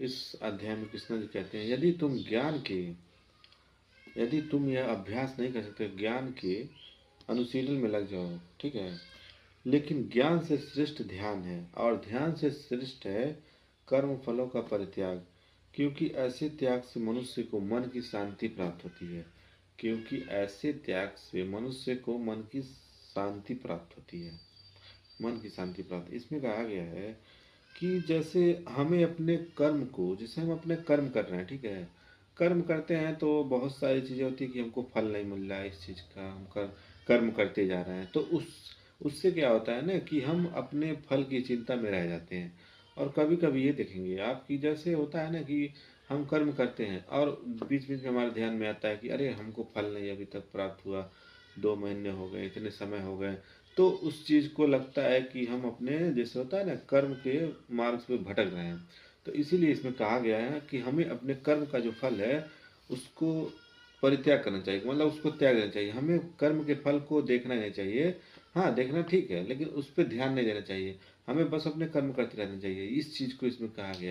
इस अध्याय में कृष्ण जी कहते हैं, यदि तुम यह अभ्यास नहीं कर सकते, ज्ञान के अनुशीलन में लग जाओ, ठीक है, लेकिन ज्ञान से श्रेष्ठ ध्यान है, और ध्यान से श्रेष्ठ है कर्म फलों का परित्याग, क्योंकि ऐसे त्याग से मनुष्य को मन की शांति प्राप्त होती है। क्योंकि ऐसे त्याग से मनुष्य को मन की शांति प्राप्त होती है। मन की शांति प्राप्त, इसमें कहा गया है कि जैसे हमें अपने कर्म को, जैसे हम अपने कर्म कर रहे हैं, ठीक है, कर्म करते हैं तो बहुत सारी चीज़ें होती है कि हमको फल नहीं मिल रहा है इस चीज़ का, हम कर्म करते जा रहे हैं, तो उससे क्या होता है ना कि हम अपने फल की चिंता में रह जाते हैं। और कभी कभी ये देखेंगे आप कि जैसे होता है ना कि हम कर्म करते हैं और बीच बीच में हमारे ध्यान में आता है कि अरे हमको फल नहीं अभी तक प्राप्त हुआ, 2 महीने हो गए, इतने समय हो गए, तो उस चीज़ को लगता है कि हम अपने, जैसे होता है ना, कर्म के मार्ग पे भटक रहे हैं। तो इसीलिए इसमें कहा गया है कि हमें अपने कर्म का जो फल है उसको परित्याग करना चाहिए, मतलब उसको त्याग देना चाहिए। हमें कर्म के फल को देखना नहीं चाहिए। हाँ, देखना ठीक है, लेकिन उस पर ध्यान नहीं देना चाहिए। हमें बस अपने कर्म करते रहना चाहिए। इस चीज़ को इसमें कहा गया है।